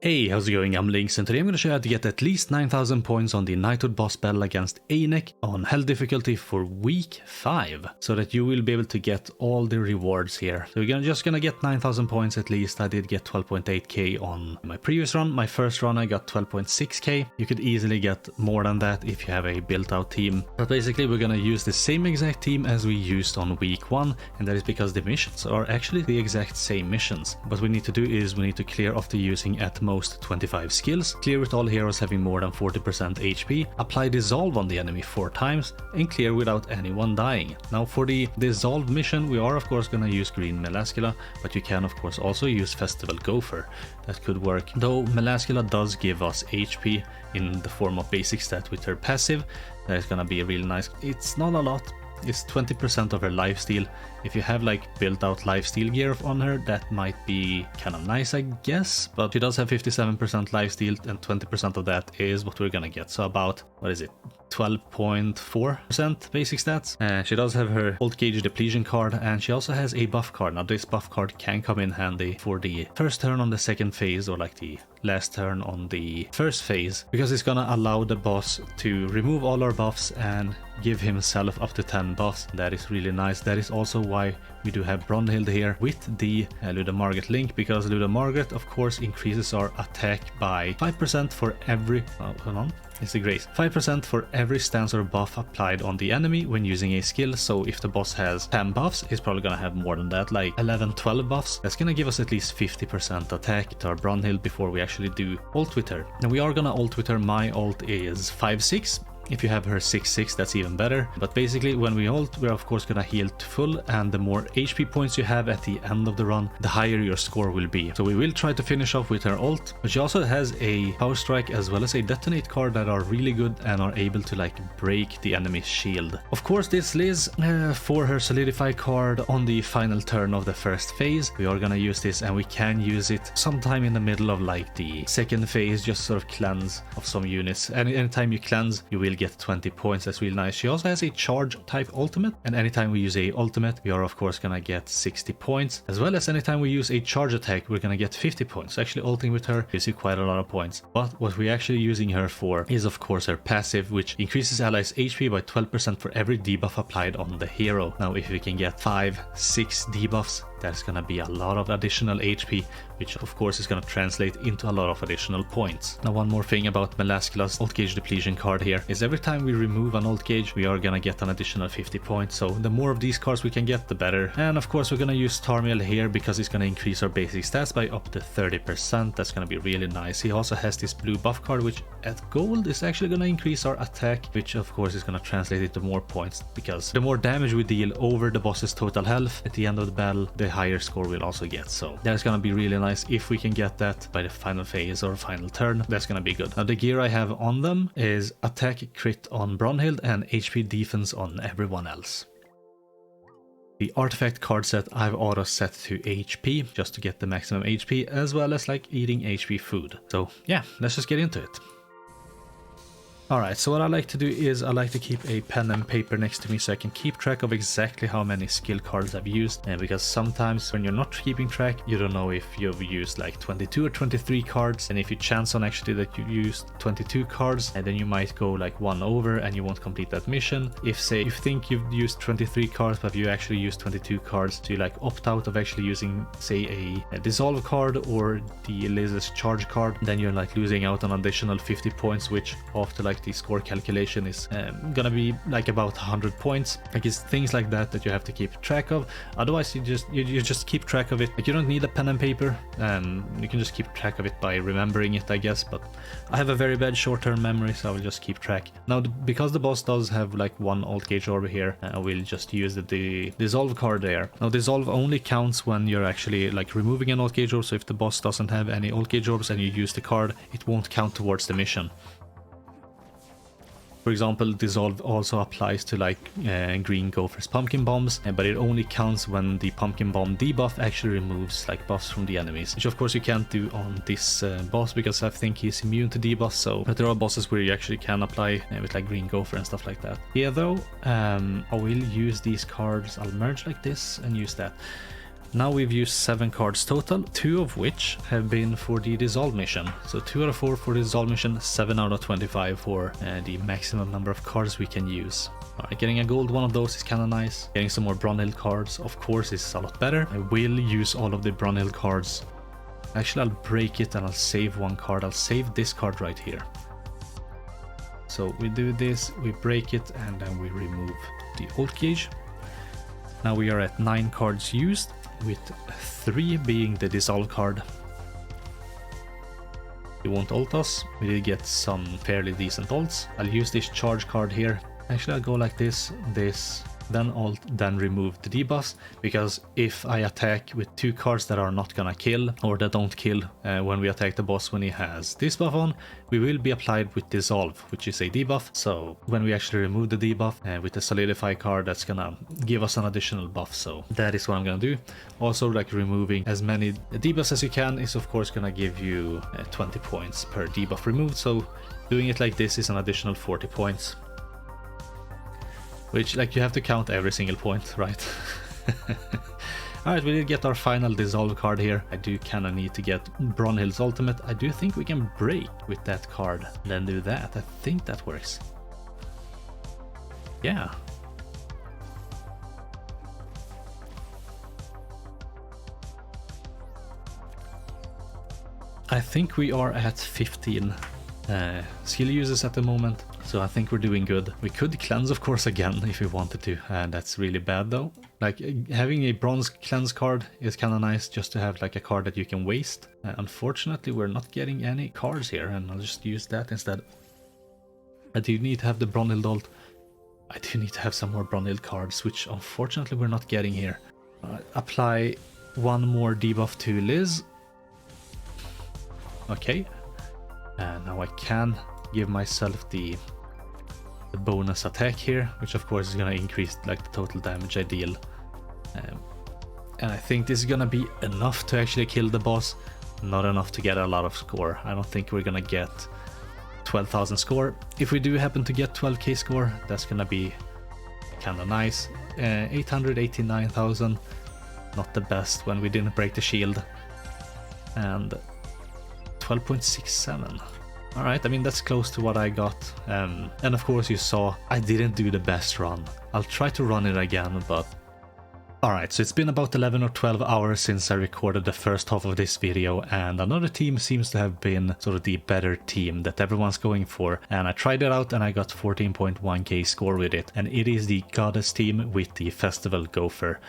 Hey, how's it going? I'm Lynx, and today I'm going to show you how to get at least 9,000 points on the Knighthood boss battle against Einek on hell difficulty for week 5, so that you will be able to get all the rewards here. So you're just going to get 9,000 points at least. I did get 12.8k on my previous run. My first run I got 12.6k. You could easily get more than that if you have a built out team. But basically we're going to use the same exact team as we used on week 1, and that is because the missions are actually the exact same missions. What we need to do is we need to clear after using at most 25 skills, clear with all heroes having more than 40% HP, apply dissolve on the enemy 4 times, and clear without anyone dying. Now for the dissolve mission we are of course gonna use green Melascula, but you can of course also use Festival Gopher. That could work, though Melascula does give us HP in the form of basic stat with her passive. That is gonna be really nice. It's not a lot. It's 20% of her lifesteal. If you have like built out lifesteal gear on her, that might be kind of nice, I guess. But she does have 57% lifesteal, and 20% of that is what we're gonna get. So about, what is it, 12.4% basic stats. She does have her Old Cage depletion card, and she also has a buff card. Now this buff card can come in handy for the first turn on the second phase, or like the last turn on the first phase, because it's gonna allow the boss to remove all our buffs and give himself up to 10 buffs. That is really nice. That is also why we do have Brunhild here with the Luda Margaret link, because Luda Margaret of course increases our attack by 5% for every hold on, it's a grace. 5% for every stance or buff applied on the enemy when using a skill. So if the boss has 10 buffs, he's probably gonna have more than that, like 11-12 buffs. That's gonna give us at least 50% attack to our Brunhild before we actually do ult with her. Now we are gonna ult with her. My ult is 5-6. If you have her 6-6, that's even better. But basically when we ult, we're of course gonna heal to full, and the more HP points you have at the end of the run, the higher your score will be. So we will try to finish off with her ult, but she also has a power strike as well as a detonate card that are really good and are able to like break the enemy's shield. Of course this Liz for her solidify card on the final turn of the first phase. We are gonna use this, and we can use it sometime in the middle of like the second phase, just sort of cleanse of some units. Anytime you cleanse, you will get 20 points. That's really nice. She also has a charge type ultimate, and anytime we use a ultimate, we are of course gonna get 60 points, as well as anytime we use a charge attack, we're gonna get 50 points. So actually ulting with her gives you quite a lot of points. But what we're actually using her for is of course her passive, which increases allies HP by 12% for every debuff applied on the hero. Now if we can get 5-6 debuffs, that's gonna be a lot of additional HP, which of course is gonna translate into a lot of additional points. Now one more thing about Melascula's Old Cage depletion card here is every time we remove an Old Cage, we are gonna get an additional 50 points. So the more of these cards we can get, the better. And of course we're gonna use Tarmiel here because it's gonna increase our basic stats by up to 30%. That's gonna be really nice. He also has this blue buff card, which at gold is actually gonna increase our attack, which of course is gonna translate into more points, because the more damage we deal over the boss's total health at the end of the battle, the higher score we'll also get. So that's gonna be really nice. If we can get that by the final phase or final turn, that's gonna be good. Now the gear I have on them is attack crit on Brunhild and HP defense on everyone else. The artifact card set I've auto set to HP just to get the maximum HP, as well as like eating HP food. So yeah, let's just get into it. Alright, so what I like to do is I like to keep a pen and paper next to me so I can keep track of exactly how many skill cards I've used, and because sometimes when you're not keeping track, you don't know if you've used like 22 or 23 cards, and if you chance on actually that you used 22 cards, and then you might go like one over and you won't complete that mission. If say you think you've used 23 cards but you actually used 22 cards, so you like opt out of actually using say a dissolve card or the Liz's charge card, then you're like losing out on additional 50 points, which after like the score calculation is gonna be like about 100 points. Like it's things like that you have to keep track of. Otherwise you just keep track of it. Like you don't need a pen and paper, you can just keep track of it by remembering it, I guess. But I have a very bad short-term memory, so I will just keep track. Now because the boss does have like one Old Cage over here, I will just use the dissolve card there. Now dissolve only counts when you're actually like removing an Old Cage orb, so if the boss doesn't have any Old Cage orbs and you use the card, it won't count towards the mission. For example, dissolve also applies to like green Gopher's pumpkin bombs, but it only counts when the pumpkin bomb debuff actually removes like buffs from the enemies, which of course you can't do on this boss because I think he's immune to debuffs. So, but there are bosses where you actually can apply with like green Gopher and stuff like that. Yeah, though, I will use these cards. I'll merge like this and use that. Now we've used 7 cards total, 2 of which have been for the Dissolve mission. So 2 out of 4 for the Dissolve mission, 7 out of 25 for the maximum number of cards we can use. Alright, getting a gold one of those is kinda nice. Getting some more Brunhild cards, of course, is a lot better. I will use all of the Brunhild cards. Actually, I'll break it and I'll save one card. I'll save this card right here. So we do this, we break it, and then we remove the ult gauge. Now we are at 9 cards used, with 3 being the Dissolve card. It won't ult us. We did get some fairly decent ults. I'll use this charge card here. Actually, I'll go like this, then ult, then remove the debuffs, because if I attack with 2 cards that are not gonna kill, or that don't kill when we attack the boss when he has this buff on, we will be applied with Dissolve, which is a debuff. So when we actually remove the debuff with the Solidify card, that's gonna give us an additional buff. So that is what I'm gonna do. Also, like, removing as many debuffs as you can is of course gonna give you 20 points per debuff removed. So doing it like this is an additional 40 points. Which, like, you have to count every single point, right? Alright, we did get our final Dissolve card here. I do kinda need to get Brunhild's ultimate. I do think we can break with that card, then do that. I think that works. Yeah. I think we are at 15 skill uses at the moment, so I think we're doing good. We could cleanse, of course, again if we wanted to, and that's really bad though. Like, having a bronze cleanse card is kind of nice, just to have like a card that you can waste. Unfortunately, we're not getting any cards here, and I'll just use that instead. I do need to have the Brunhild ult. I do need to have some more Brunhild cards, which unfortunately we're not getting here. Apply one more debuff to Liz. Okay. And now I can give myself the bonus attack here, which of course is going to increase like the total damage I deal. And I think this is going to be enough to actually kill the boss, not enough to get a lot of score. I don't think we're going to get 12,000 score. If we do happen to get 12k score, that's going to be kind of nice. 889,000, not the best when we didn't break the shield. And 12.67. Alright, I mean, that's close to what I got. And of course you saw I didn't do the best run. I'll try to run it again, but... Alright, so it's been about 11 or 12 hours since I recorded the first half of this video, and another team seems to have been sort of the better team that everyone's going for. And I tried it out and I got 14.1k score with it, and it is the Goddess team with the Festival Gopher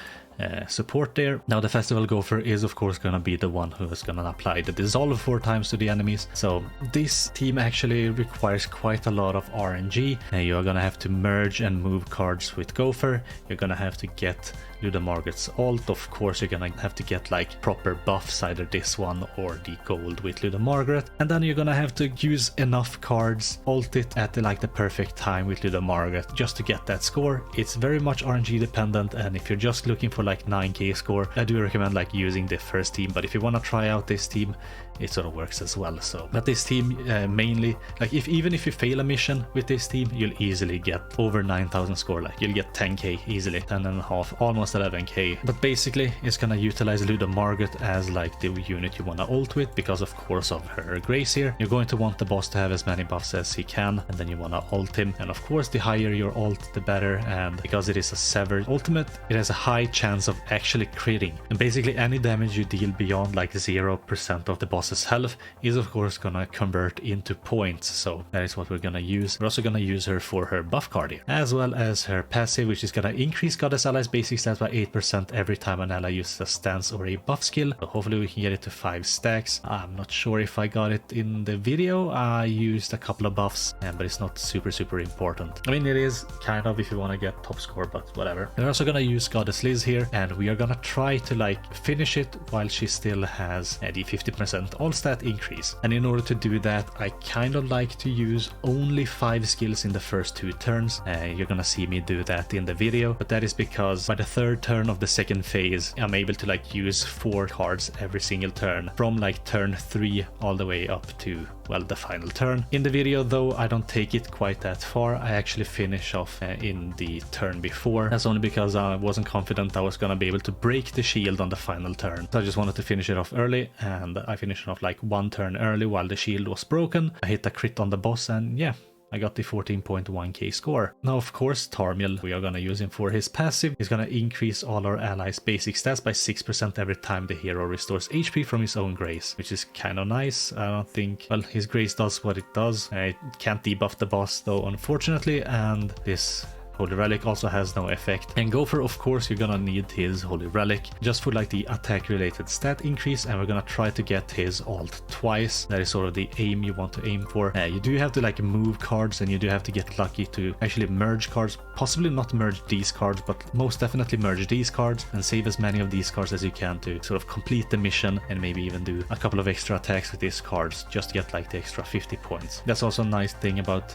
support there. Now the Festival Gopher is of course gonna be the one who is gonna apply the Dissolve 4 times to the enemies. So this team actually requires quite a lot of RNG. You're gonna have to merge and move cards with Gopher. You're gonna have to get Luda Margaret's ult. Of course you're gonna have to get like proper buffs, either this one or the gold with Luda Margaret. And then you're gonna have to use enough cards, ult it at like the perfect time with Luda Margaret just to get that score. It's very much RNG dependent, and if you're just looking for like 9k score, I do recommend like using the first team. But if you want to try out this team, it sort of works as well. So, but this team mainly, like, even if you fail a mission with this team, you'll easily get over 9,000 score. Like, you'll get 10k easily, 10.5, almost 11k. But basically it's gonna utilize Luda Margaret as like the unit you want to ult with, because of course of her grace here. You're going to want the boss to have as many buffs as he can, and then you want to ult him. And of course the higher your ult, the better. And because it is a severed ultimate, it has a high chance of actually critting. And basically any damage you deal beyond like 0% of the boss's health is of course gonna convert into points. So that is what we're gonna use. We're also gonna use her for her buff card here, as well as her passive, which is gonna increase Goddess Ally's basic stats by 8% every time an ally uses a stance or a buff skill. So hopefully we can get it to 5 stacks. I'm not sure if I got it in the video. I used a couple of buffs, but it's not super important. I mean, it is kind of if you want to get top score, but whatever. We're also gonna use Goddess Liz here, and we are gonna try to like finish it while she still has the 50% get all stat increase. And in order to do that, I kind of like to use only 5 skills in the first 2 turns. You're gonna see me do that in the video, but that is because by the 3rd turn of the 2nd phase, I'm able to like use 4 cards every single turn from like turn 3 all the way up to, well, the final turn. In the video though, I don't take it quite that far. I actually finish off in the turn before. That's only because I wasn't confident I was gonna be able to break the shield on the final turn. So I just wanted to finish it off early, and I finished it off like 1 turn early while the shield was broken. I hit a crit on the boss, and yeah, I got the 14.1k score. Now, of course, Tarmiel, we are gonna use him for his passive. He's gonna increase all our allies' basic stats by 6% every time the hero restores HP from his own grace, which is kind of nice. I don't think, well, his grace does what it does. It can't debuff the boss though, unfortunately, and this Holy Relic also has no effect. And Gopher, of course, you're gonna need his Holy Relic just for like the attack related stat increase, and we're gonna try to get his alt twice. That is sort of the aim you want to aim for. You do have to like move cards, and you do have to get lucky to actually merge cards. Possibly not merge these cards, but most definitely merge these cards and save as many of these cards as you can to sort of complete the mission, and maybe even do a couple of extra attacks with these cards just to get like the extra 50 points. That's also a nice thing about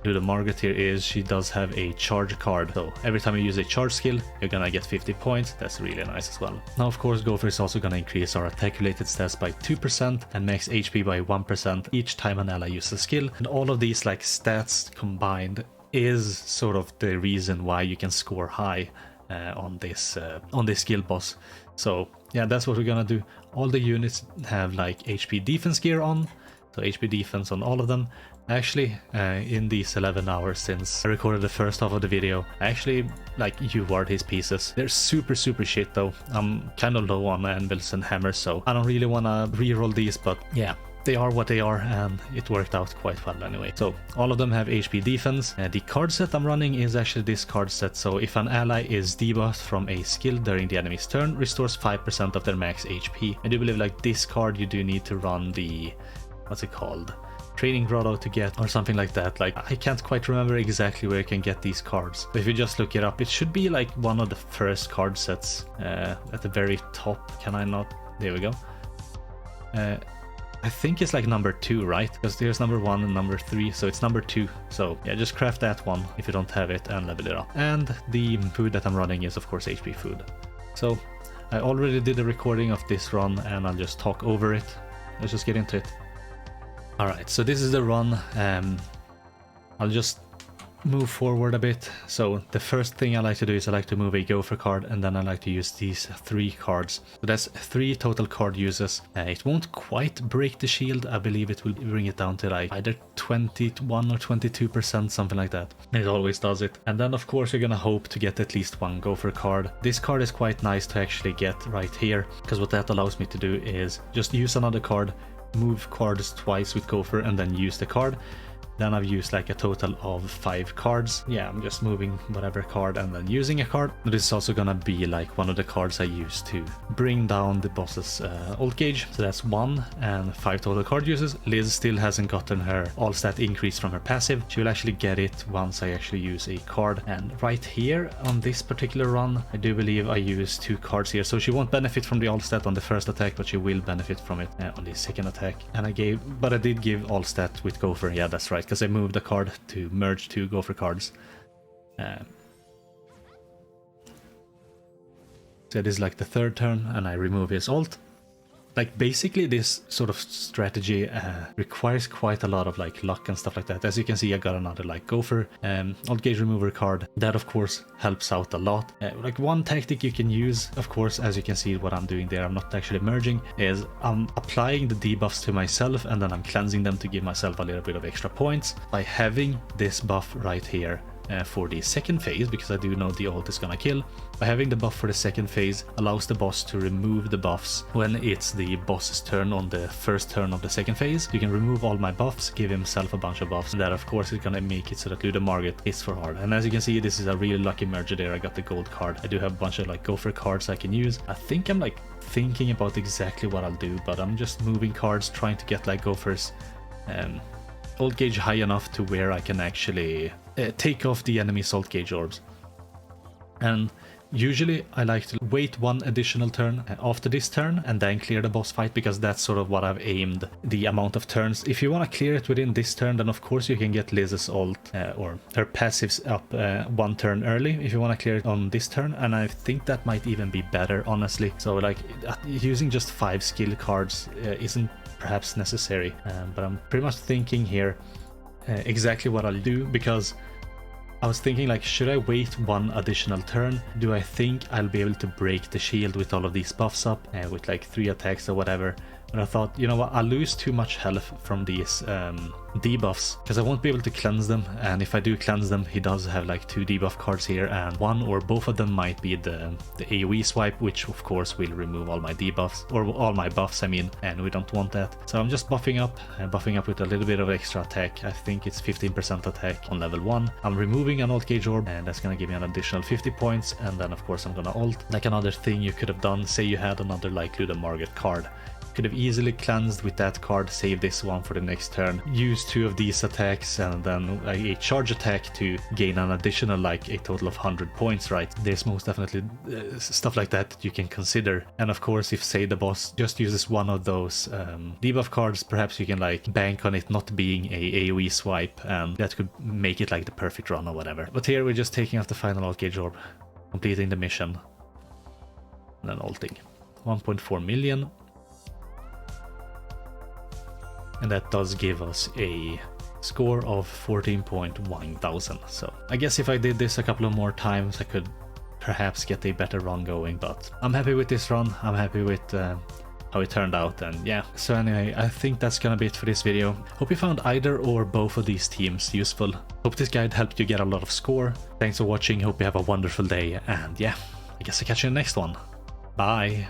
Luda Margaret here is she does have a charge card, so every time you use a charge skill you're gonna get 50 points. That's really nice as well. Now, of course, Gopher is also gonna increase our attack related stats by 2% and max HP by 1% each time an ally uses a skill, and all of these like stats combined is sort of the reason why you can score high on this skill boss. So yeah, that's what we're gonna do. All the units have like HP defense gear on, so HP defense on all of them. Actually, in these 11 hours since I recorded the first half of the video, I actually like UR'd his pieces. They're super shit though. I'm kind of low on anvils and hammers, so I don't really want to reroll these, but yeah, they are what they are, and it worked out quite well anyway. So all of them have HP defense. The card set I'm running is actually this card set, so if an ally is debuffed from a skill during the enemy's turn, restores 5% of their max HP. I do believe like this card you do need to run the, what's it called, Training Grotto to get, or something like that. Like, I can't quite remember exactly where you can get these cards, but if you just look it up, it should be like one of the first card sets at the very top. Can I not? There we go. I think it's like number 2, right? Because there's number 1 and number 3, so it's number 2. So yeah, just craft that one if you don't have it and level it up. And the food that I'm running is of course HP food. So I already did a recording of this run, and I'll just talk over it. Let's just get into it. Alright, so this is the run. I'll just move forward a bit. So the first thing I like to do is I like to move a Gopher card, and then I like to use these 3 cards. So that's 3 total card uses. It won't quite break the shield. I believe it will bring it down to like either 21 or 22%, something like that. It always does it. And then of course you're gonna hope to get at least 1 Gopher card. This card is quite nice to actually get right here, because what that allows me to do is just use another card, move cards twice with Gopher, and then use the card. Then I've used like a total of 5 cards. Yeah, I'm just moving whatever card and then using a card. But this is also gonna be like one of the cards I use to bring down the boss's ult gauge. So that's 1 and 5 total card uses. Liz still hasn't gotten her all stat increase from her passive. She will actually get it once I actually use a card. And right here on this particular run, I do believe I use 2 cards here. So she won't benefit from the all stat on the first attack, but she will benefit from it on the second attack. And I did give all stat with Gopher. Yeah, that's right, because I moved the card to merge 2 Gopher cards. So this is like the 3rd turn, and I remove his ult. Like basically this sort of strategy requires quite a lot of like luck and stuff like that. As you can see, I got another like Gopher ult gauge remover card. That of course helps out a lot. Like one tactic you can use, of course, as you can see what I'm doing there, I'm not actually merging, is I'm applying the debuffs to myself, and then I'm cleansing them to give myself a little bit of extra points by having this buff right here. For the second phase, because I do know the ult is gonna kill. By having the buff for the second phase allows the boss to remove the buffs when it's the boss's turn on the first turn of the second phase. You can remove all my buffs, give himself a bunch of buffs, and that of course is gonna make it so that Luda Margaret hits for hard. And as you can see, this is a really lucky merger there. I got the gold card. I do have a bunch of like Gopher cards I can use. I think I'm like thinking about exactly what I'll do, but I'm just moving cards, trying to get like Gophers ult gauge high enough to where I can actually take off the enemy's ult gauge orbs. And Usually I like to wait one additional turn after this turn and then clear the boss fight, because that's sort of what I've aimed the amount of turns. If you want to clear it within this turn, then of course you can get Liz's ult or her passives up one turn early if you want to clear it on this turn, and I think that might even be better, honestly. So like using just 5 skill cards isn't perhaps necessary, but I'm pretty much thinking here exactly what I'll do, because I was thinking like, should I wait one additional turn? Do I think I'll be able to break the shield with all of these buffs up with like 3 attacks or whatever? But I thought, you know what, I'll lose too much health from these debuffs, because I won't be able to cleanse them, and if I do cleanse them, he does have like 2 debuff cards here, and one or both of them might be the AoE swipe, which of course will remove all my debuffs, or all my buffs I mean, and we don't want that. So I'm just buffing up with a little bit of extra attack. I think it's 15% attack on level 1. I'm removing an ult gauge orb, and that's gonna give me an additional 50 points, and then of course I'm gonna ult. Like another thing you could have done, say you had another like Luda Margaret card, could have easily cleansed with that card, save this one for the next turn, use 2 of these attacks, and then a charge attack to gain an additional like a total of 100 points, right? There's most definitely stuff like that you can consider. And of course, if say the boss just uses one of those debuff cards, perhaps you can like bank on it not being a AoE swipe, and that could make it like the perfect run or whatever. But here we're just taking off the final ult gauge orb, completing the mission, and then ulting. 1.4 million. And that does give us a score of 14.1 thousand. So I guess if I did this a couple of more times, I could perhaps get a better run going, but I'm happy with this run. I'm happy with how it turned out, and yeah. So anyway, I think that's gonna be it for this video. Hope you found either or both of these teams useful. Hope this guide helped you get a lot of score. Thanks for watching, hope you have a wonderful day, and yeah, I guess I'll catch you in the next one. Bye!